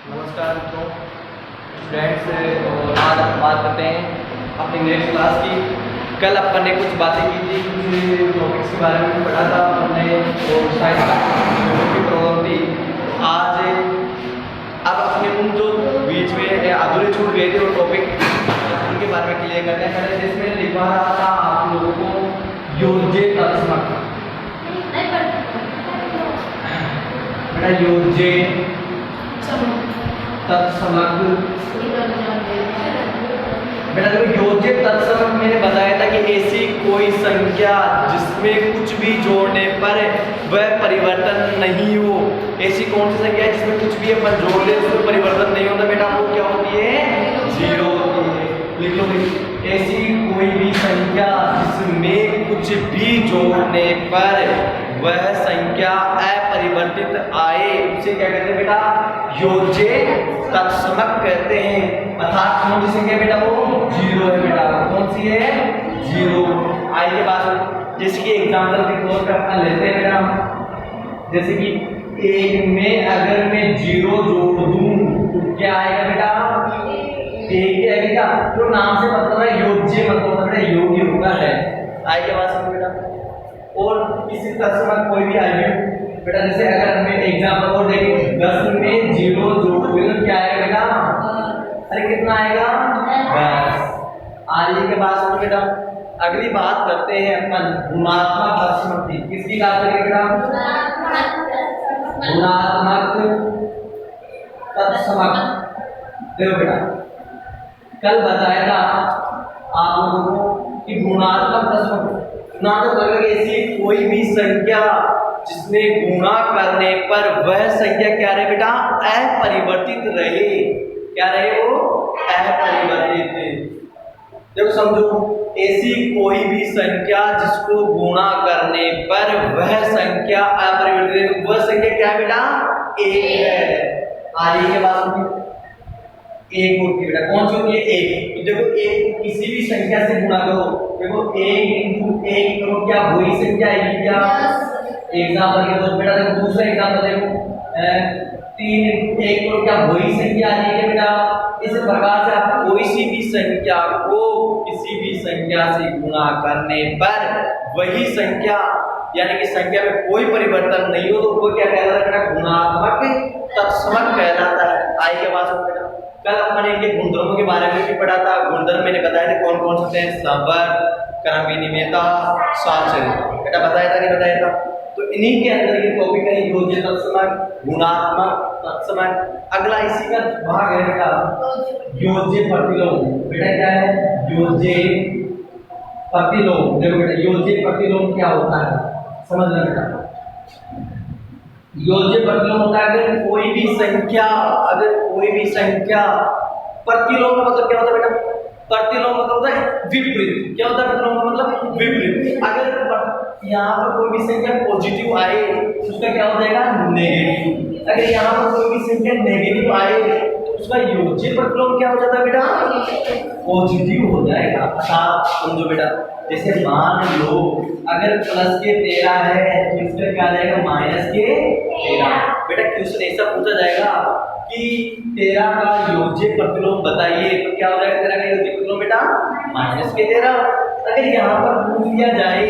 नमस्कार मित्रों, स्टूडेंट्स। और आज हम बात करते हैं अपनी नेक्स्ट क्लास की। कल अपन ने कुछ बातें की थी, कुछ टॉपिक्स के बारे में पढ़ा था हमने, और साइंस की प्रॉब्लम थी। आज अब अपने उन जो बीच में अधूरे छूट गए थे वो टॉपिक, उनके बारे में क्लियर करते हैं। मैंने जिसमें लिखवा रहा था आप लोगों को योज्य तत्समक। बेटा योज्य तत्समक, बेटा देखो योज्य तत्समक मैंने बताया था कि ऐसी कोई संख्या जिसमें कुछ भी जोड़ने पर वह परिवर्तन नहीं हो। ऐसी कौन सी संख्या है जिसमें कुछ भी अपन जोड़ दे उसमें परिवर्तन नहीं होता? बेटा वो क्या होती है? जीरो होती है। लिख लो भाई, ऐसी कोई भी संख्या जिसमें कुछ भी जोड़ने पर वह संख्या अपरिवर्तित आए उसे क्या कहते हैं बेटा? योज्य तत्समक कहते हैं। अर्थात कौन सी संख्या बेटा? वो जीरो है बेटा। कौन सी है? जीरो। आइए बात, जैसे कि एग्जांपल के तौर पे अपना लेते हैं बेटा। जैसे कि एक में अगर मैं जीरो जोड़ दूं तो क्या आएगा बेटा? एक आएगा। तो नाम से मतलब है योज्य, मतलब है योग्य होगा है। आइए बात समझो बेटा। और इसी तत्समक कोई भी आइए बेटा, जैसे अगर हमें एग्जांपल और देखें 10 में जीरो जोड़ोगे तो क्या आएगा बेटा? अरे कितना आएगा? 10। आइए के बाद सुनो बेटा, अगली बात करते हैं अपन गुणात्मक तत्समक की। किसकी बात करेंगे बेटा? गुणात्मक तत्समक। देखो बेटा, कल बताया था आप लोगों को कि गुणात्मक तत्समक मतलब ऐसी कोई भी संख्या जिसमें गुणा करने पर वह संख्या क्या रहे बेटा? अपरिवर्तित रहे। क्या रहे वो? अपरिवर्तित। देखो समझो, ऐसी कोई भी संख्या जिसको गुणा करने पर वह संख्या अपरिवर्तित, वह संख्या क्या है बेटा? एक है। आगे के बाद एक होती है बेटा। कौन सी होती है? एक। तो देखो एक किसी भी संख्या से गुणा करो, देखो एक इंटू एक करो, क्या वही संख्या आएगी क्या? एग्जाम्पल के तौर बेटा देखो, दूसरा एग्जाम्पल देखो, 3 इंटू एक करो, क्या वही संख्या आ जाएगी बेटा? इस प्रकार से आप कोई सी भी संख्या को किसी भी संख्या से गुणा करने पर वही संख्या, यानी कि संख्या में कोई परिवर्तन नहीं हो तो वो क्या कहलाता है बेटा? गुणात्मक तत्समक कहलाता है। आइए के बाद बेटा, कल अपन इनके गुणधर्मों के बारे में भी पढ़ा था। गुणधर्म मैंने बताया था कौन कौन से हैं? संवर, क्रमविनिमयता, साचर्य। बेटा बताया था नहीं बताया था? तो इन्हीं के अंदर ये टॉपिक है योज्य तत्समक, गुणात्मक तत्समक। अगला इसी का भाग है बेटा योज्य प्रतिलोम। बेटा क्या है? योज्य प्रतिलोम। देखो बेटा, योज्य प्रतिलोम क्या होता है समझना बेटा। योज्य प्रतिलोम होता है अगर कोई भी संख्या प्रतिलोम का मतलब क्या होता है बेटा? प्रतिलोम मतलब होता है विपरीत। क्या होता है प्रतिलोम का मतलब? विपरीत। अगर यहाँ पर कोई भी संख्या पॉजिटिव आए तो उसका क्या हो जाएगा? नेगेटिव। अगर यहाँ पर कोई भी संख्या नेगेटिव आए तो उसका योज्य प्रतिलोम क्या हो जाता है बेटा? पॉजिटिव हो जाएगा। अर्थात समझो बेटा, जैसे मान लो अगर प्लस के 13 है तो इसका क्या जाएगा? माइनस के 13। बेटा क्वेश्चन ऐसा पूछा जाएगा कि 13 का योज्य प्रतिलोम बताइए, तो क्या हो जाएगा 13 का योज्य प्रतिलोम बेटा? माइनस के 13। अगर यहाँ पर पूछ लिया जाए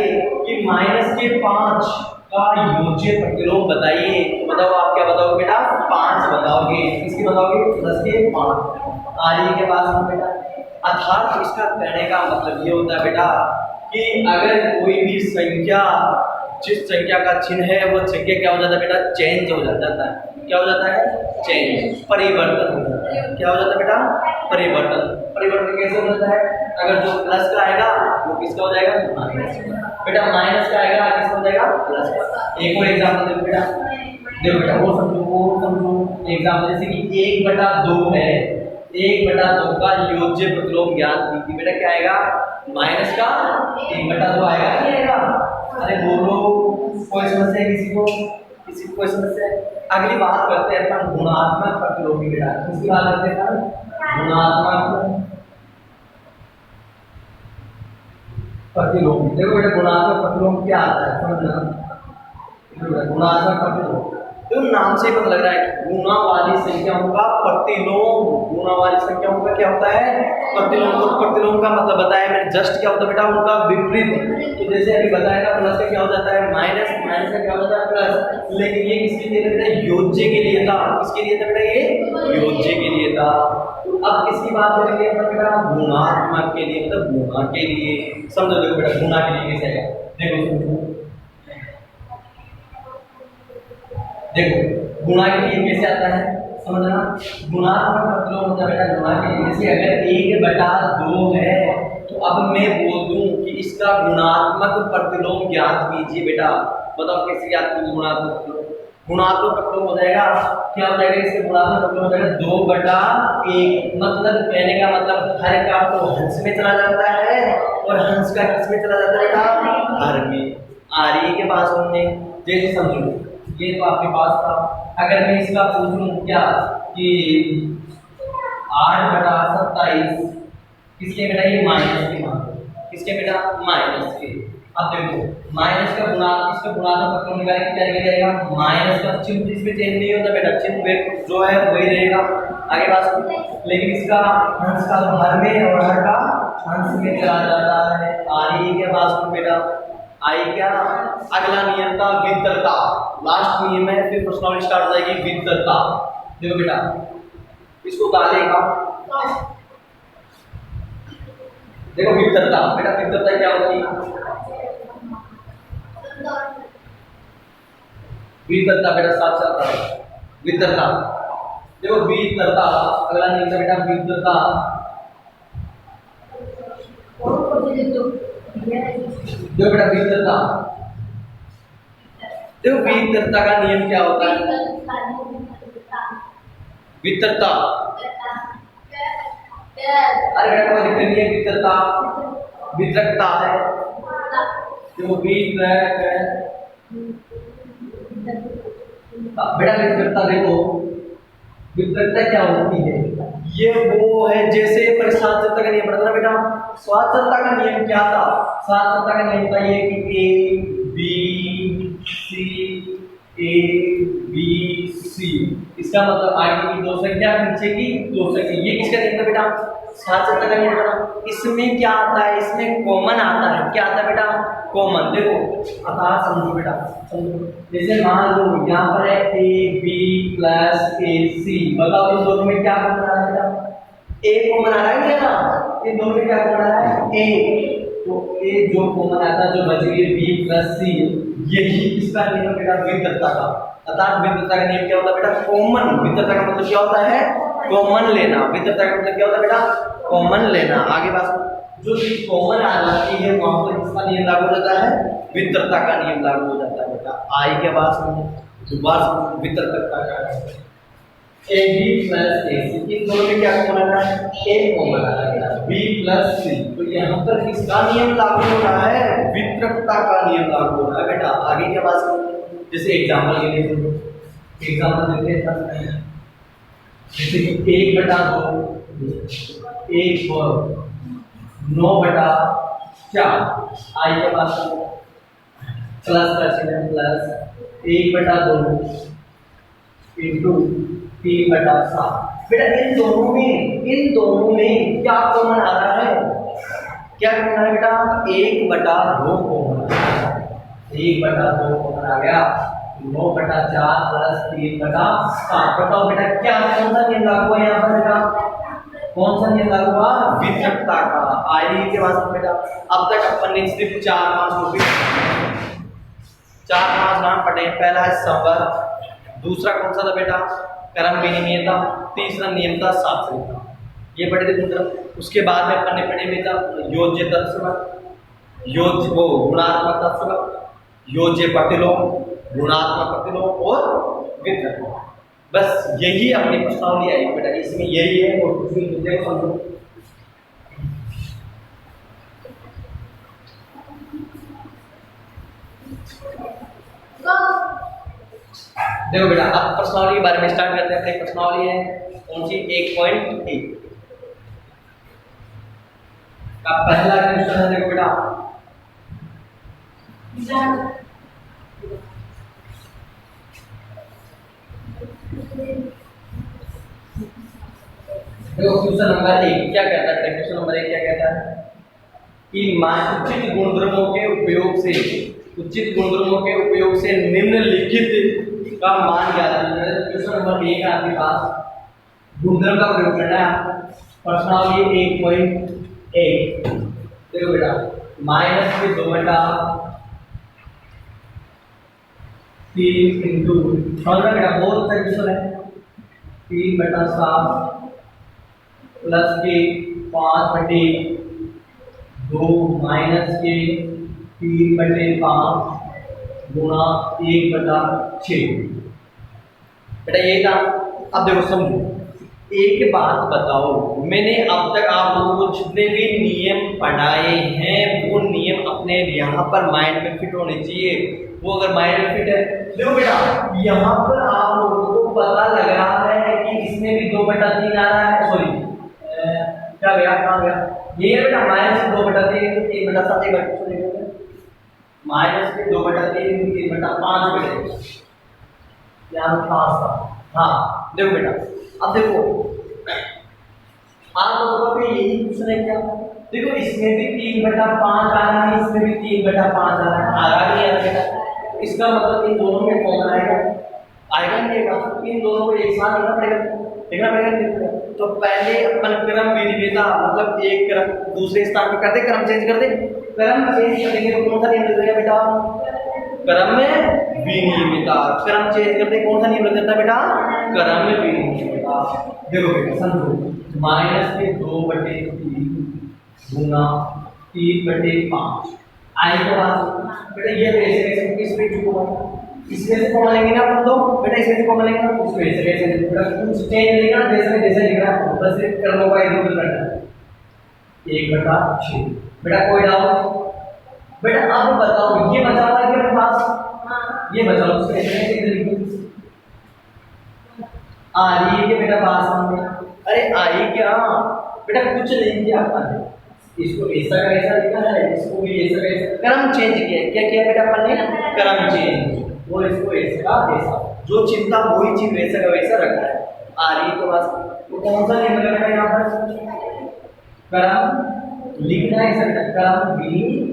कि माइनस के 5 का योज्य प्रतिलोम बताइए, तो बताओ आप क्या बताओगे बेटा? 5 बताओगे। किसके बताओगे? प्लस के 5। आगे के पास हम बेटा, अर्थात इसका कहने का मतलब ये होता है बेटा कि अगर कोई भी संख्या, जिस संख्या का चिन्ह है वो संख्या क्या हो जाता है बेटा? चेंज हो जाता है। क्या हो जाता है? चेंज, परिवर्तन हो जाता है। क्या हो जाता है बेटा? परिवर्तन। परिवर्तन कैसे हो जाता है? अगर जो प्लस का आएगा वो किसका हो जाएगा? माइनस। बेटा माइनस का आएगा किसका हो जाएगा? प्लस का। एक और एग्जांपल देखो बेटा, देखो बेटा वो समझो एग्जांपल, जैसे कि 1/2 है। 1/2 का योज्य प्रतिलोम ज्ञात कीजिए। बेटा क्या आएगा? माइनस का 1/2 आएगा नहीं आएगा? अरे बोलो, कोई समस्या है किसी को? किसी को कोई समस्या है? अगली बात करते हैं अपन गुणात्मक प्रतिलोम की। बेटा किसकी बात करते हैं? गुणात्मक प्रतिलोम। देखो बेटा गुणात्मक प्रतिलोम क्या आता है समझना। गुणात्मक प्रतिलोम तो नाम से पता लग रहा है कि गुणा वाली संख्याओं का प्रतिलोम, गुणा वाली संख्याओं का क्या होता है? प्रतिलोम। तो प्रतिलोम का मतलब बताया मैंने जस्ट, क्या होता है बेटा? उनका विपरीत। तो जैसे अभी बताया था, प्लस का क्या हो जाता है? माइनस, माइनस का क्या हो जाता है? प्लस। लेकिन ये किसके लिए था बेटा? योज्य के लिए था। किसके लिए था बेटा? ये योज्य के लिए था। अब किसकी बात करेंगे अपन बेटा? गुणात्मक के लिए, मतलब गुणा के लिए। समझो देखो बेटा, गुणा के लिए कैसे है, देखो देखो गुणा के लिए कैसे आता है समझना। गुणात्मक प्रतिलोम होता है बेटा गुणा के लिए। जैसे अगर 1/2 है तो अब मैं बोल दूं कि इसका गुणात्मक प्रतिलोम ज्ञात कीजिए बेटा। बताओ कैसे ज्ञात कीजिए गुणात्मक प्रतिलोम? गुणात्मक प्रतिलोम हो जाएगा, क्या हो जाएगा इसके गुणात्मक प्रतिलोम हो जाएगा 2/1। मतलब कहने का मतलब हर का तो हंस में चला जाता है और हंस का किस में चला जाता है बेटा? हर में। आ रही है के पास हमने, जैसे समझो ये तो आपके पास था। अगर मैं इसका पूछूं क्या कि 8/27 किसके बेटा? ये माइनस के मान, किसके बेटा? माइनस के। अब देखो माइनस का गुणा, इसका गुणात्मक प्रतिलोम निकालेंगे, क्या निकलेगा? माइनस का चिन्ह इसमें चेंज नहीं होता बेटा, चिन्ह जो है वही रहेगा। आगे बात, लेकिन इसका हंस का तो हर में और हर का हंस में चला जाता है। आ रही है क्या बात बेटा? आई क्या? अगला नियम था वितरता। लास्ट नियम है, फिर प्रश्नावली स्टार्ट हो जाएगी वितरता। देखो बेटा इसको डालेगा, देखो वितरता बेटा, वितरता क्या होती है? वितरता बेटा साथ साथ वितरता। देखो वितरता अगला नियम था बेटा वितरता। देखो बेटा वितरता, देखो वितरता का नियम क्या होता है? वितरता, अरे बेटा कोई दिक्कत नहीं है, वितरता वितरकता है। देखो वितरक बेटा वितरकता, देखो वितरकता क्या होती है? ये वो है जैसे परिसाध्यता का नियम पढ़ा था बेटा। स्वाध्यता का नियम क्या था? स्वाध्यता का नियम था ये कि ए बी सी, इसका मतलब आगे की 2 संख्या पीछे की 2 संख्या। ये किसका नियम था बेटा? स्वाध्यता का नियम था। इसमें क्या आता है? इसमें कॉमन आता है। क्या आता है बेटा? कॉमन। देखो अतः समझो बेटा, समझो जैसे मान लो यहाँ पर है ए बी प्लस ए सी। बताओ इन दोनों में क्या कॉमन आ रहा है बेटा? ए कॉमन आ रहा है क्या ना? इन दोनों में क्या कॉमन आ रहा है? ए। तो ए जो कॉमन आता है, जो बच गई बी प्लस सी, यही इसका नियम बेटा वितरकता का। अर्थात वितरकता का नियम क्या होता है बेटा? कॉमन। वितरकता का मतलब क्या होता है? कॉमन लेना। वितरकता का मतलब क्या होता है बेटा? कॉमन लेना। आगे बात, जो चीज कॉमन आ जाती है वहां पर किसका नियम लागू हो जाता है? वितरकता का नियम लागू हो जाता है बेटा। आई के बाद दोबारा वितरकता का ए बी प्लस ए सी, इन दोनों में क्या कॉमन आ रहा है? ए कॉमन आ रहा है, बी प्लस सी। तो यहाँ पर किसका नियम लागू हो रहा है? वितरकता का नियम लागू हो रहा है बेटा। आगे के बाद जैसे एग्जाम्पल के लिए एग्जाम्पल देते हैं, जैसे कि 1/2 1 वर्ग 9/4। आई के बाद प्लस का चिन्ह प्लस 1/2 इंटू 3/7। बेटा इन दोनों में क्या कॉमन आ रहा है? क्या कॉमन है बेटा? 1/2 कॉमन आ गया। 1/2 कॉमन आ गया। 9/4 प्लस 3/7। बताओ बेटा क्या कौन सा नियम लागू है यहाँ पर बेटा? कौन सा नियम लागू हुआ? वितरकता का। आई के बाद बेटा अब तक अपन ने सिर्फ 4-5 टॉपिक 4-5 नाम पढ़े। पहला है संवर्ग, दूसरा कौन सा था बेटा? क्रम विनिमयता, तीसरा नियम था सार्थकता। ये पढ़े थे पुत्र। उसके बाद में अपन ने पढ़े बेटा योज्य तत्व, योज्य वो गुणात्मक तत्व, योज्य प्रतिलोम, गुणात्मक प्रतिलोम और वितरक। बस यही अपनी प्रश्नावली आई बेटा, इसमें यही है और कुछ नहीं। देखो समझो, देखो बेटा अब प्रश्नावली के बारे में स्टार्ट करते हैं। अपनी प्रश्नावली है कौन सी? 1.1 का पहला क्वेश्चन है। देखो बेटा देखो क्वेश्चन नंबर 1 क्या कहता है, क्वेश्चन नंबर 1 क्या कहता है कि उचित गुणधर्मों के उपयोग से निम्नलिखित का मान ज्ञात करना है। क्वेश्चन नंबर 1 आपके पास गुणधर्म का प्रयोग करना है। प्रश्नावली 1.1 देखो बेटा माइनस के 2 बटा 3 इंटू बेटा बहुत अच्छा क्वेश्चन है 3 बटा 7 प्लस के 5 बटे 2 माइनस के 3 बटे 5 गुणा 1 बटा 6 बेटा ये था। अब देखो समझो एक बात बताओ, मैंने अब तक आप लोगों को जितने भी नियम पढ़ाए हैं वो नियम अपने यहाँ पर माइंड में फिट होने चाहिए। वो अगर माइंड में फिट है, देखो बेटा यहाँ पर आप लोगों को पता लग रहा है कि इसमें भी 2 बटा 3 आ रहा है, सॉरी क्या गया कहाँ गया, ये है बेटा माइनस 2 बटा 3 3 बटा 7 माइनस के 2 बटा 3 3 बटा 5 बटे यहाँ 5 था। हाँ देखो बेटा अब देखो आप लोगों का यही क्वेश्चन है क्या, देखो इसमें भी 3 बटा 5 आ रहा है, इसमें भी 3 बटा 5 आ रहा है, आ रहा नहीं आ बेटा, इसका मतलब इन दोनों में कॉमन आएगा नहीं आएगा, इन दोनों को एक साथ देखना पड़ेगा। तो पहले अपन क्रम विनिमेयता मतलब एक क्रम दूसरे स्थान पे करते क्रम चेंज कर दे, क्रम चेंज करेंगे तो कौन सा नियम लगेगा बेटा, क्रम में विनिमेयता। क्रम चेंज करते कौन सा नियम लग जाता है बेटा, क्रम में विनिमेयता। देखो बेटा समझो माइनस के 2 बटे 3 गुना 3 बटे 5 आई के बाद बेटा ये कैसे इसमें इसमें से कॉमन लेंगे ना अपन तो बेटा, इसमें से कॉमन लेंगे ना उसमें से कैसे बेटा कुछ चेंज लेगा ना, जैसे लिख रहा है बस सिर्फ क्रमों का इधर उधर करना है 1 बटा 6 बेटा। कोई डाउट बेटा, अब बताओ ये बचा हुआ है कि अपने पास ये बचा हुआ है इधर लिखो आ रही है कि बेटा पास में, अरे आई क्या बेटा कुछ नहीं किया अपन इसको ऐसा का ऐसा लिखा है, इसको भी ऐसा का ऐसा क्रम चेंज किया है। क्या किया बेटा अपन ने, क्रम चेंज, वो इसको ऐसा का ऐसा जो चिंता वही चीज वैसा का वैसा रखा है। आ रही है तो बस तो कौन सा नियम लगा यहाँ पर, क्रम लिखना है ऐसा क्रम विनिमेयता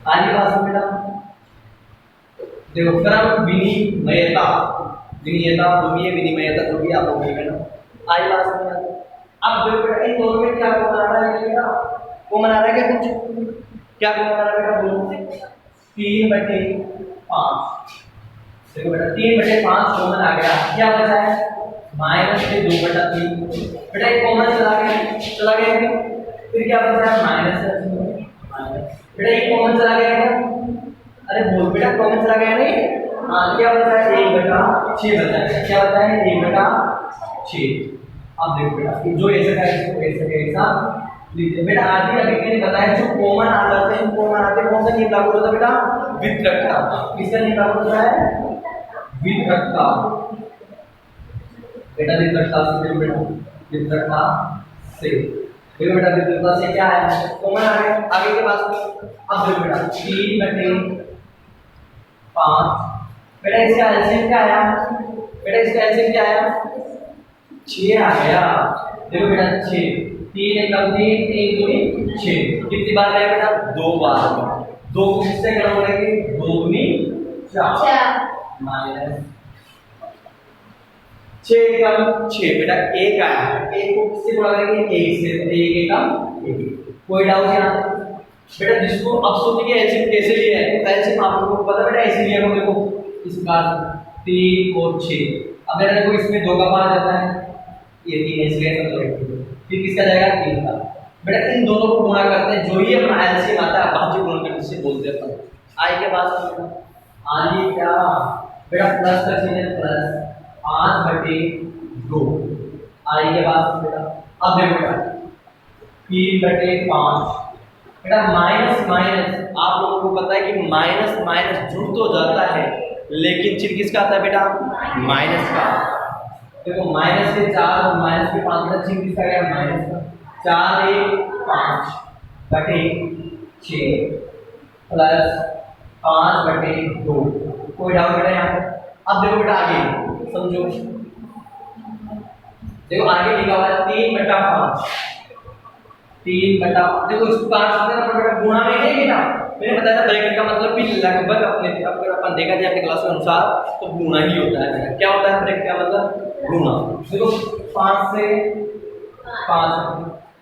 आगे बात बेटा देखो क्रम विनिमेयता विनिमयता जो भी आप लोग बोलेंगे ना आई बात समझ आती। अब देखो बेटा इन दोनों में क्या कॉमन आ रहा है बेटा, कॉमन आ रहा है क्या कुछ, क्या कॉमन आ रहा है बेटा दोनों में 3 बटे 5 देखो बेटा 3 बटे 5 कॉमन आ गया, क्या बचा है माइनस के 2 बटा 3 बेटा एक कॉमन चला गया फिर क्या बचा है माइनस बेटा एक कॉमन चला गया क्या, अरे बोल बेटा कॉमन चला गया नहीं, हाँ क्या बचा है 1 बटा 6 बचा है, क्या बचा है 1 बटा 6। अब देखो बेटा जो ऐसा का इसको ऐसा लिख दे बेटा। आगे अभी मैंने बताया जो कॉमन आ जाते हैं कॉमन आते हैं कौन सा नियम लागू होता है बेटा, वितरकता। किसका नियम लागू होता है, वितरकता बेटा, वितरकता से बेटा वितरकता से देखो बेटा वितरकता से क्या है कॉमन आ गया आगे के पास। अब देखो बेटा 3 बटे 5 बेटा इसका एलसीएम क्या आया, बेटा इसका एलसीएम क्या आया 6 आ गया। देखो बेटा 6 3 एकम 3 दूनी 6 कितनी बार गया बेटा 2 बार, 2 किससे कम करेंगे 2 दूनी 4 माइनस 6 एकम 6 बेटा 1 आया, 1 को किससे गुणा करेंगे 1 से, तो 1 एकम 1। कोई डाउट यहाँ बेटा, जिसको अब सूत्र के एलसीएम कैसे लिया है तो एलसीएम आप लोगों को पता बेटा ऐसे लिया होगा, देखो इस बार 3 और 6। अब बेटा देखो इसमें 2 का 5 जाता है, ये 3 इसलिए सब फिर किसका जाएगा 3 का बेटा। इन दोनों को गुणा करते हैं, जो ही अपना एलसीएम आता है भाज्य गुणन करने से बोलते हैं अपन। आई के बाद आगे क्या बेटा प्लस का चिन्ह प्लस 5 बटे 2 आई के बाद बेटा। अब देखो बेटा 3 बटे 5 बेटा माइनस माइनस आप लोगों को पता है कि माइनस माइनस जुड़ तो जाता है लेकिन चिन्ह किसका आता है बेटा माइनस का। देखो माइनस के 4 और माइनस के 5 का चिन्ह किसका गया माइनस का। 4 1 5 बटे 6 प्लस 5 बटे 2। कोई डाउट बेटा यहाँ पर अब देखो बेटा आगे समझो, देखो आगे लिखा हुआ है 3/5, 3/5। देखो इसको काट सकते हैं बेटा, गुणा में नहीं बेटा, मैंने बताया था ब्रैकेट का मतलब भी लगभग अपने अगर अपन देखा जाए अपने क्लास के अनुसार तो गुणा ही होता है बेटा। क्या होता है ब्रैकेट का मतलब गुणा। देखो 5 से 5,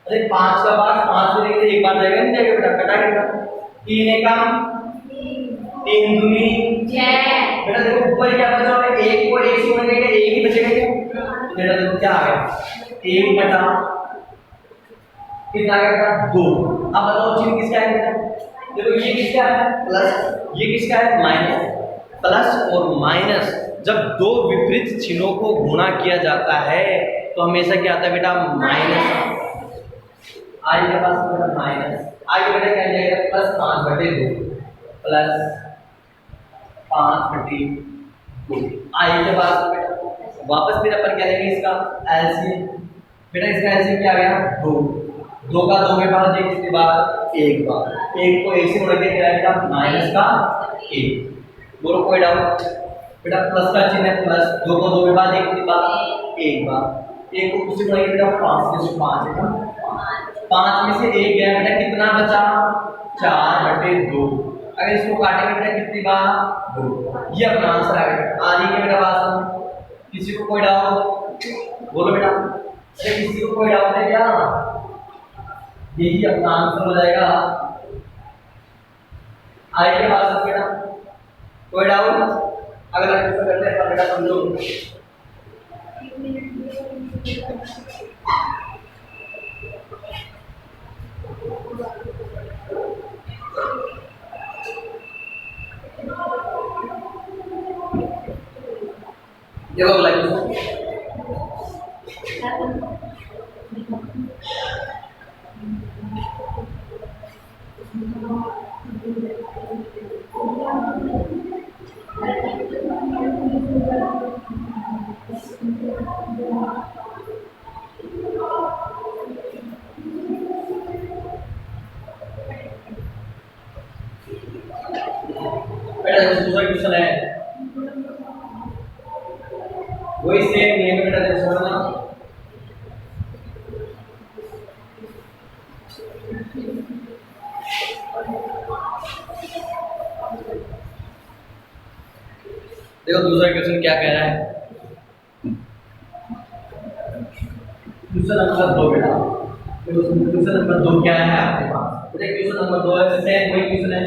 अरे 5 का भाग 5 से लेके एक बार जाएगा नहीं जाएगा बेटा, कटा देगा। 3 एकम 3 दूनी 6 बेटा। देखो ऊपर क्या बचा है, 1 को 1 से गुणा करेंगे 1 ही बचेगा क्या, तो बेटा देखो क्या आ गया 1 बटा कितना आ गया 2। अब बताओ चिन्ह किसका है बेटा, देखो ये किसका है प्लस, ये किसका है माइनस। प्लस और माइनस जब दो विपरीत चिन्हों को गुणा किया जाता है तो हमेशा क्या आता है बेटा माइनस। आई के पास बेटा माइनस, आगे बेटा क्या जाएगा प्लस 5/2 प्लस 5/2। आई के पास बेटा वापस फिर अपन क्या लेंगे इसका एलसीएम। बेटा इसका एलसीएम क्या आ गया 2, 2 का 2 के बाद एक इसके बाद एक बार, 1 को 1 से गुणा किया जाएगा माइनस का 1। बोलो कोई डाउट बेटा, प्लस का चिन्ह है प्लस, 2 को 2 के बाद एक के बाद एक बार, 1 को किससे गुणा किया 5 से, 5 है ना, 5 में से 1 गया बेटा, कितना बचा 4/2। अगर इसको काटेंगे बेटा कितनी बार 2। ये अपना आंसर आ गया। आ रही है बेटा बात, किसी को कोई डाउट बोलो बेटा, अरे किसी को कोई डाउट है क्या, यही अपना आंसर हो जाएगा। आगे के बाद बेटा कोई डाउट, अगर ऐसा करते हैं बेटा समझो। देखो अगला दूसरा क्वेश्चन है, वही सेम नियम बेटा देखो समझना। देखो दूसरा क्वेश्चन क्या कह रहा है, क्वेश्चन नंबर 2 बेटा। क्वेश्चन नंबर 2 क्या है आपके पास बेटा, क्वेश्चन नंबर 2 है सेम वही क्वेश्चन है।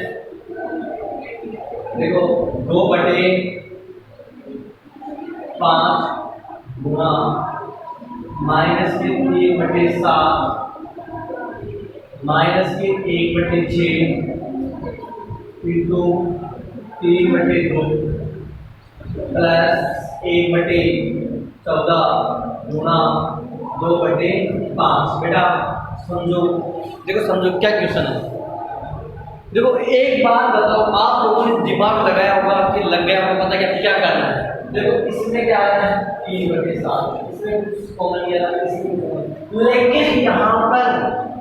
देखो 2/5 गुणा माइनस के 3/7 माइनस के 1/6 इंटू 3/2 प्लस 1/14 गुणा 2/5। बेटा समझो, देखो समझो क्या क्वेश्चन है। देखो एक बात बताओ, आप लोगों ने दिमाग लगाया होगा कि लग गया होगा पता क्या करना है। देखो इसमें क्या आ रहा है 3/7, इसमें कॉमन लिया था, लेकिन यहाँ पर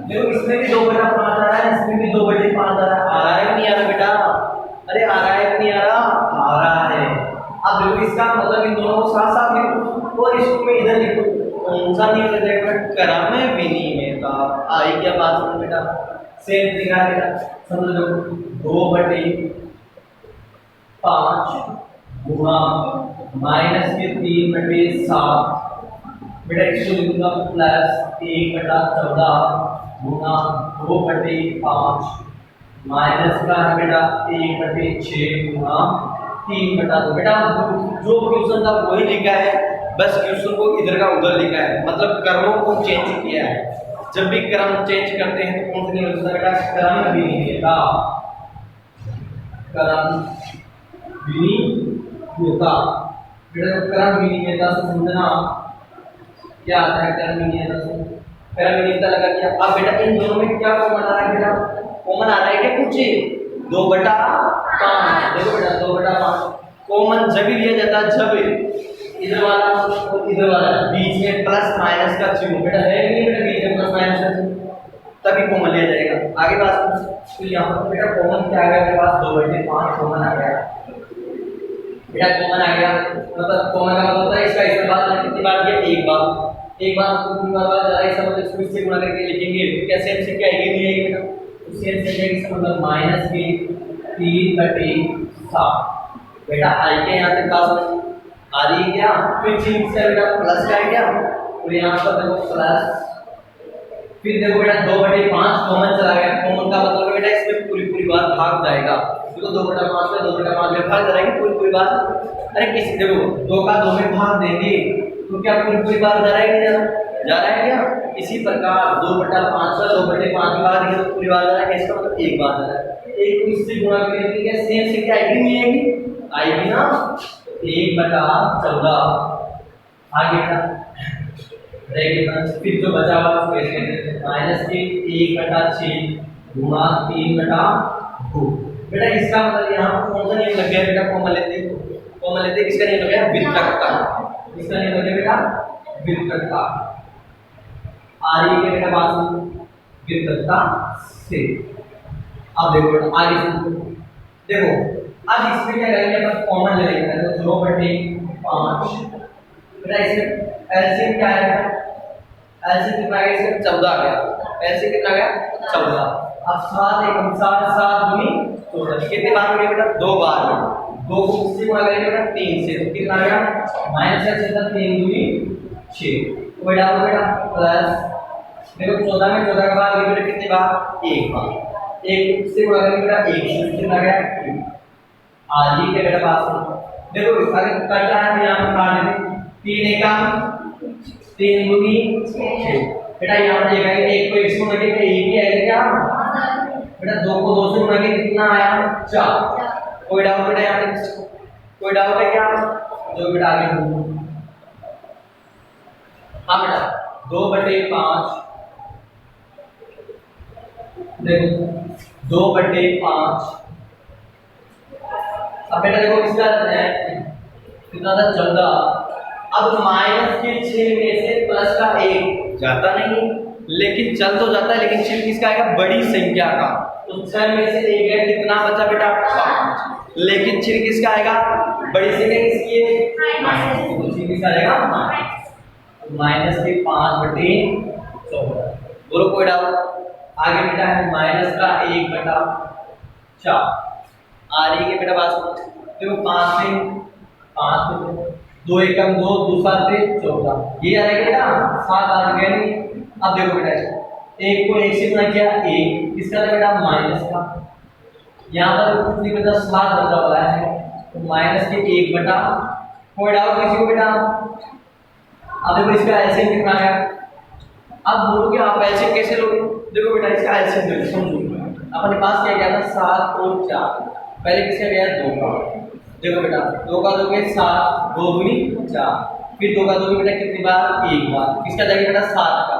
देखो इसमें भी 2/5 आ रहा है, इसमें भी 2/5 आ रहा है कि नहीं आ रहा बेटा, अरे आ रहा है कि नहीं आ रहा, आ रहा है। अब देखो इसका मतलब इन दोनों को साथ साथ लिखो और इसको मैं इधर लिखूं, कौन सा नहीं कर जाएगा करामे विनिमय का। आई क्या बात समझ बेटा, सेम दिखा बेटा समझ लो 2/5 गुणा माइनस के 3/7 बेटा इसको लिखूंगा प्लस 1/14 गुणा 2/5 माइनस का है बेटा 1/6 गुणा 3/2। बेटा जो क्वेश्चन था वही लिखा है, बस क्वेश्चन को इधर का उधर लिखा है, मतलब क्रमों को चेंज किया है। जब भी क्रम चेंज करते हैं तो कौन सा नहीं होता बेटा, क्रम विनिमयता, क्रम विनिमयता। बेटा क्रम विनिमयता से समझना क्या आता है, क्रम विनिमयता से क्रम विनिमयता लगा दिया। अब बेटा इन दोनों में क्या कॉमन आ रहा है बेटा, कॉमन आ रहा है क्या कुछ 2/5। देखो बेटा 2/5 कॉमन जब भी लिया जाता है जब इधर वाला और इधर वाला बीच में प्लस माइनस का चिन्ह बेटा है नहीं बेटा, बीच में प्लस माइनस का चिन्ह तभी कॉमन लिया जाएगा। आगे बात तो यहाँ पर बेटा कॉमन क्या आ गया मेरे पास 2/5 कॉमन आ गया। बेटा कॉमन आ गया, मतलब कॉमन का मतलब होता है इसका इसमें बार कितनी बार दिया, एक बार तो कितनी बार जा रहा है, इसका मतलब इसको इससे गुणा करके लिखेंगे तो क्या सेम से क्या आएगी, नहीं आएगी बेटा, तो सेम से जाएगी, इसका मतलब माइनस के 3/7 बेटा आई के यहाँ से पास आ रही है क्या, फिर चिन्ह से बेटा प्लस का है क्या, और यहाँ पर देखो प्लस, फिर देखो बेटा 2/5 कॉमन चला गया, कॉमन का मतलब बेटा इसमें पूरी बार भाग जाएगा, तो 2/5 में 2/5 में भाग जाएगी पूरी बार, अरे किसी देखो 2 का 2 में भाग देंगे तो क्या पूरी बार जा रहा है, नहीं जा रहा है क्या, इसी प्रकार 2/5 का 2/5 में भाग देंगे तो पूरी बार जा रहा है, इसका मतलब एक बार जा रहा है, एक इससे गुणा करके क्या सेम से क्या आएगी, नहीं आएगी ना 1/14 आगे का फिर जो बचा हुआ उसको ऐसे माइनस के 1/6 गुणा 3/2 बेटा, इसका मतलब यहाँ पर कौन सा नियम लग गया बेटा, कॉमन लेते किसका नियम लग गया, व्युत्क्रम का, इसका नियम लग गया बेटा व्युत्क्रम का, आ रही है बेटा बात व्युत्क्रम का से। अब देखो बेटा आगे देखो, अब इसमें क्या करेंगे अपन कॉमन ले लेंगे, तो 2/5 बेटा इसमें एलसीएम क्या है, एलसीएम कितना आ गया, इसमें 14 आ गया, एलसीएम कितना आ गया 14, अब 7 एकम 7 दूनी 14, कितने बार हो गए बेटा, 2 बार, 2 को किससे गुणा करेंगे बेटा 3 से, तो कितना आ गया माइनस का 3 दूनी 6, तो बेटा हो बेटा प्लस देखो 14 में 14 का बार बेटा कितने बार, एक बार, एक से गुणा करेंगे बेटा 1 से, कितना आ गया आगे के बेटा पास देखो आगे करता है तो यहाँ पर काट देंगे 3 एकम 3 दूनी 6 बेटा, यहाँ पर देखा एक को 1 से गुणा करके एक ही आएगा क्या बेटा, 2 को 2 से गुणा करके कितना आया 4, कोई डाउट बेटा यहाँ पे, कोई डाउट है क्या, जो बेटा आगे हाँ बेटा 2/5 देखो 2/5, अब बेटा देखो इसका कितना था 14, अब माइनस के 6 में से प्लस का 1 जाता नहीं, लेकिन चल तो जाता है, लेकिन चिन्ह किसका आएगा, बड़ी संख्या का, तो 6 में से 1 है, कितना बचा बेटा 5, लेकिन चिन्ह किसका आएगा, बड़ी संख्या किसकी है, तो चिन्ह किसका आएगा माइनस के 5/14, बोलो कोई डाउट, आगे बेटा है माइनस का 1/4 आ रही है बेटा बात, देखो 5 में 2 एकम 2 दूसरा से 14, ये आ जाएगा बेटा 7 आ गया नहीं, अब देखो बेटा 1 को 1 से गुणा किया 1, इसका बेटा माइनस का, यहाँ पर कुछ नहीं बचा 7 बचा हुआ है, तो माइनस के 1 बटा, कोई डाउट किसी को बेटा, अब देखो इसका एलसीएम कितना आया, अब बोलोगे आप एलसीएम कैसे लोगे, देखो बेटा इसका एलसीएम देखो समझो, अपने पास क्या गया था 7 और 4, पहले किसका गया 2 का, देखो बेटा 2 का 2 के 7, 2 दूनी 4, फिर 2 का 2 बेटा कितनी बार, एक बार, किसका जाएगा बेटा 7 का,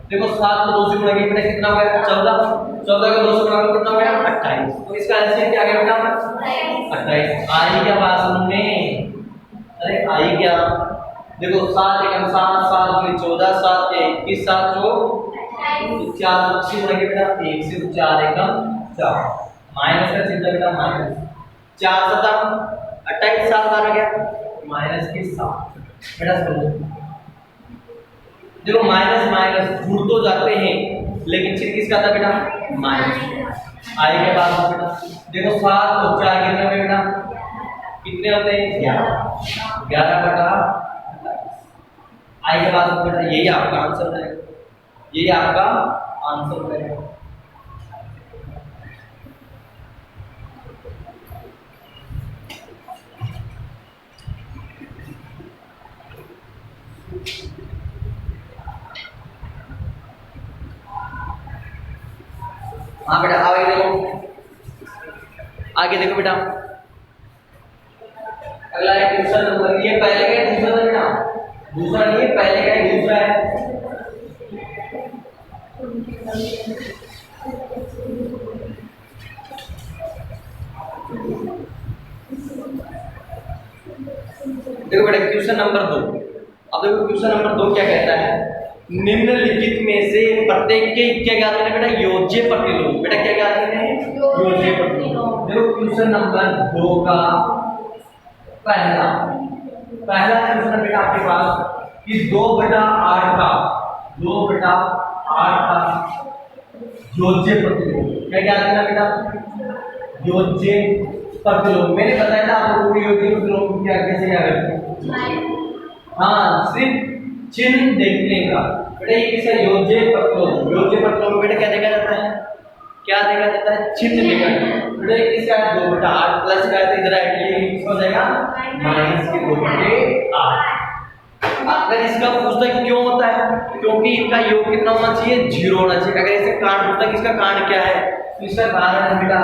देखो 7 को 2 से गुणा किया बेटा कितना हो गया 14, 14 को 2 से गुणा कितना हो गया 28, तो इसका एलसीएम क्या गया बेटा 28, आई क्या बात में, अरे आई क्या, देखो 7 एकम 7 7 दूनी 14 7 के 21 7 जो 4 से गुणा किया बेटा 1 से, तो 4 एकम 4, माइनस का चिन्ह बेटा माइनस, 4 7 28 7 आ गया माइनस के 7 बेटा, समझो देखो माइनस माइनस जुड़ तो जाते हैं, लेकिन चिन्ह किसका था बेटा माइनस, आए के बाद बेटा देखो 7 और 4 कितने होंगे बेटा, कितने होते हैं 11 बटा, आई के बाद बेटा यही आपका आंसर रहेगा, यही आपका आंसर रहेगा। हाँ बेटा आगे देखो बेटा, अगला है क्वेश्चन नंबर, ये पहले का दूसरा था बेटा, दूसरा नहीं है पहले का ही दूसरा है, देखो बेटा क्वेश्चन नंबर 2, अब देखो क्वेश्चन नंबर 2 क्या कहता है, निम्नलिखित में से प्रत्येक के क्या ज्ञात करना बेटा, योज्य प्रतिलोम, बेटा क्या ज्ञात करना है योज्य प्रतिलोम, देखो क्वेश्चन नंबर 2 का पहला पहला क्वेश्चन बेटा आपके पास कि 2/8 का 2/8 का योज्य प्रतिलोम क्या क्या देना बेटा? योज्य प्रतिलोम। मैंने बताया था आपको योज्य प्रतिलोम क्या कैसे क्या करते हैं। हाँ, सिर्फ चिन्ह देखने का बेटा। ये किसका योज्य प्रतिलोम? योज्य प्रतिलोम बेटा क्या देखा जाता है? क्या देखा जाता है? चिन्ह देखा जाता है बेटा। ये किसका है? 2/8 प्लस का है, इधर ये किसका हो जाएगा? माइनस के 2/8। अगर इसका पूछता है क्यों होता है, क्योंकि इनका योग कितना होना चाहिए? 0 होना चाहिए। अगर इसे कांड पूछता है कि इसका कांड क्या है, तो इसका कारण है बेटा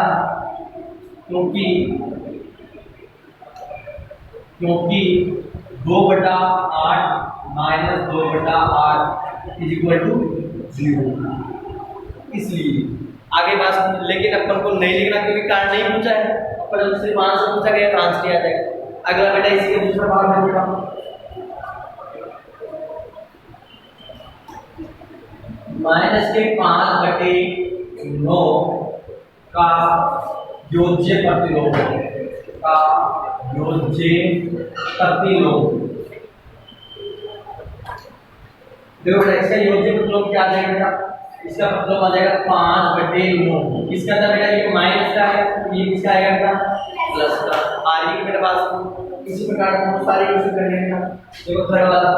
क्योंकि 2/8 माइनस 2/8 इज इक्वल टू 0। इसलिए आगे बात, लेकिन अपन को नहीं लिखना क्योंकि कारण नहीं पूछा है। अपन सिर्फ आंसर पूछा गया तो आंसर नहीं आ जाएगा। अगला बेटा इसी का दूसरा भाग है बेटा माइनस के 5/9 का योज्य प्रतिलोम का योज्य प्रतिलोम। देखो बेटा इसका योज्य प्रतिलोम क्या आ जाएगा बेटा? इसका प्रतिलोम आ जाएगा 5/9। किसका था बेटा? ये माइनस का है, ये किसका आएगा बेटा? प्लस का। आ रही है मेरे पास इसी प्रकार बहुत सारे यूज कर लेंगे। देखो थर्ड वाला,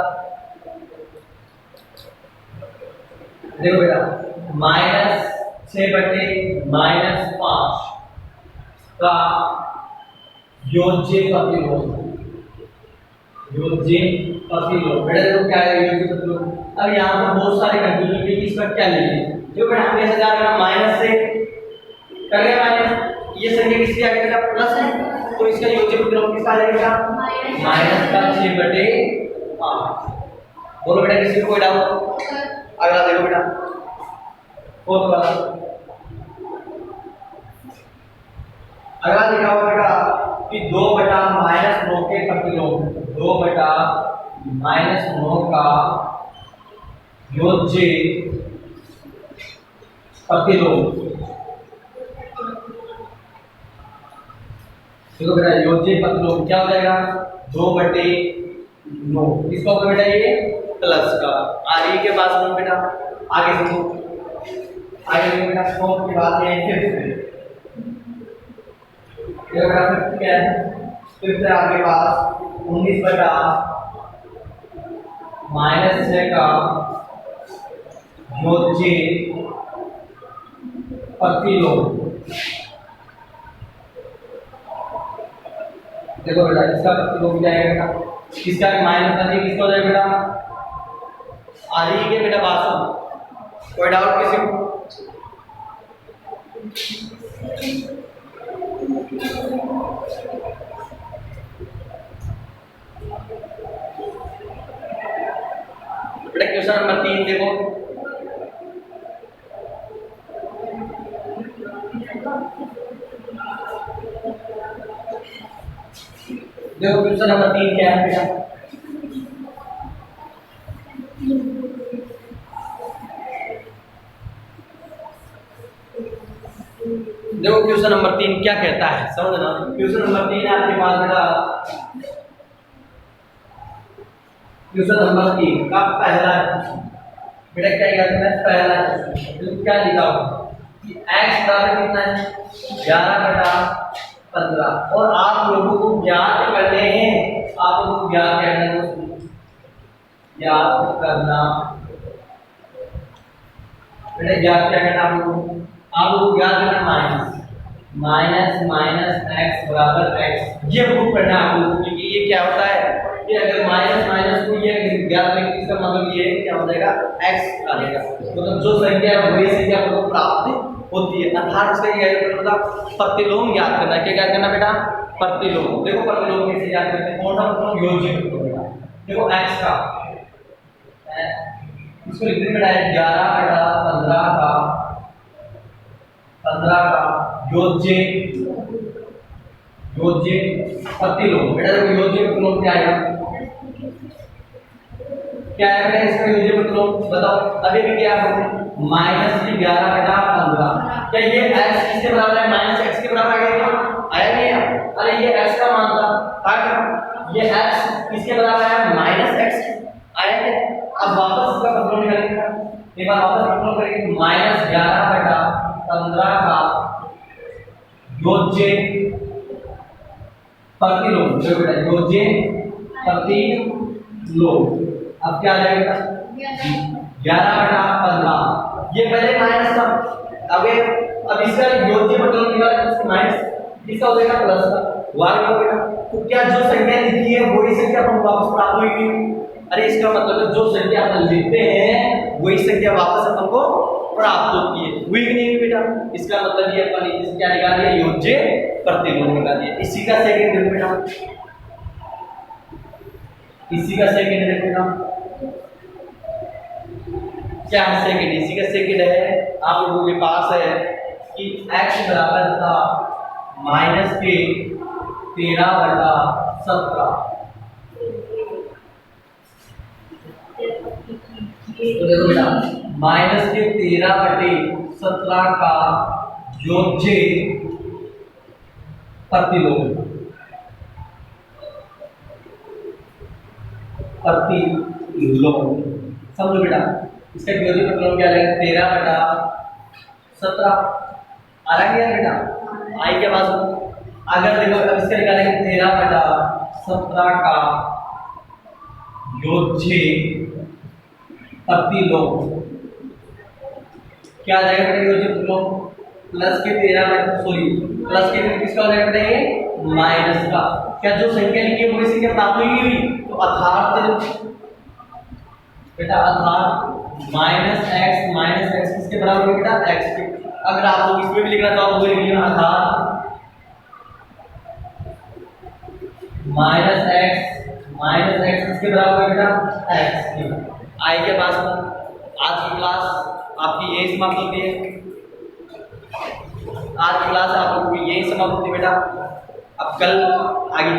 देखो बेटा -6/-5 का योज्य प्रतिलोम। योज्य प्रतिलोम बेटा देखो क्या है योज्य प्रतिलोम। अब यहाँ पर बहुत सारे कंफ्यूजन है कि इसका क्या लिखें। जो बेटा हम कैसे जा रहे हैं? माइनस से कर गया माइनस, ये संख्या किसकी आ गई? प्लस है, तो इसका योज्य प्रतिलोम किसका आ जाएगा? माइनस का 6/5। बोलो बेटा किसी को कोई डाउट? अगला देखो बेटा फोर्थ वाला, अगला लिखा हुआ बेटा कि 2/-9 के प्रतिलोम, 2/-9 का योज्य प्रतिलोम। देखो बेटा योज्य प्रतिलोम क्या हो जाएगा? 2/9 किसका होगा बेटा? ये प्लस का। आगे के बाद सुनो बेटा, आगे सुनो, आगे देखो बेटा फोर्थ के बाद ये फिफ्थ। ये बेटा फिफ्थ क्या है? फिफ्थ है आपके पास 19/-6 का योज्य प्रतिलोम। देखो बेटा इसका प्रतिलोम क्या है बेटा? किसका माइनस का नहीं, किसका हो जाएगा बेटा? आ रही है बेटा बात सुन, कोई डाउट किसी को? बेटा क्वेश्चन नंबर 3 देखो, देखो क्वेश्चन नंबर 3 क्या है बेटा? देखो क्वेश्चन नंबर 3 क्या कहता है, समझना। क्वेश्चन नंबर 3 है आपके पास बेटा, क्वेश्चन नंबर 3 का पहला बेटा क्या करना है? पहला क्या लिखा हुआ कि x बराबर कितना है? 11/15। और आप लोगों को ज्ञात करने हैं, आप लोगों को ज्ञात करना है, ज्ञात करना बेटा। ज्ञात क्या करना आप लोगों को? आप लोगों को ज्ञात करना माइनस x बराबर x। ये प्रूव करना है आप लोगों को, क्योंकि ये क्या होता है कि अगर माइनस माइनस को ये ज्ञात करेंगे, इसका मतलब ये क्या हो जाएगा? x आ जाएगा। मतलब जो संख्या है वही संख्या आपको प्राप्त होती है। अर्थात इसका ये मतलब प्रतिलोम ज्ञात करना है। क्या ज्ञात करना बेटा? प्रतिलोम। देखो प्रतिलोम कैसे ज्ञात करते हैं? कौन सा प्रतिलोम? योज्य प्रतिलोम। देखो x का इसको लिखने में डायरेक्ट 11/15 का योज्य प्रतिलोम। बेटा देखो योज्य प्रतिलोम क्या आएगा? क्या है बेटा इसका योज्य प्रतिलोम? बताओ। अभी भी क्या है? -11/15। क्या ये x किसके बराबर है? -x के बराबर आ गया? आया नहीं? अरे ये x का मान था ये x किसके बराबर है माइनस एक्स आया है। अब वापस इसका कंट्रोल करेंगे, एक बार वापस कंट्रोल करेंगे, माइनस 11/15 का योज्य प्रतिलोम, जो बेटा योज्य प्रतिलोम। अब क्या आ जाएगा 11/15, ये पहले माइनस था, अब इसका योज्य प्रतिलोम निकाला, इसका माइनस, इसका हो जाएगा प्लस का वर्ग हो बेटा। तो क्या जो संख्या लिखी है वही संख्या हम वापस प्राप्त होगी। अरे इसका मतलब है जो संख्या अपन लिखते हैं वही संख्या वापस अपन को प्राप्त होती है, हुई कि नहीं बेटा। इसका मतलब ये अपन इसे क्या निकाल दिया, योज्य प्रतिलोम निकाल दिया। इसी का सेकंड है बेटा, इसी का सेकंड है बेटा, क्या है सेकंड, इसी का सेकंड है। आप लोगों के पास है कि x बराबर था माइनस के 13/17। तो देखो बेटा माइनस के 13/17 का योज्य प्रतिलोम, समझो बेटा। इसका योज्य प्रतिलोम क्या है 13/17 आ रहा है बेटा, आई के पास। अगर देखो अब इसका निकालेंगे 13/17 का योज्य प्रतिलोम क्या आ जाएगा बेटा, योज्य प्रतिलोम प्लस के 13 किसका हो जाएगा बेटा, ये माइनस का। क्या जो संख्या लिखी है वही संख्या प्राप्त होगी, तो अर्थात बेटा अर्थात माइनस एक्स किसके बराबर है बेटा, एक्स के। अगर आप लोग इसमें भी लिखना चाहो तो लिख लेना, अर्थात माइनस एक्स किसके बराबर है बेटा, एक्स के। आई के पास आज की क्लास आपकी यही समाप्त होती है, आज की क्लास आप लोगों की यही समाप्त होती है बेटा। अब कल आगे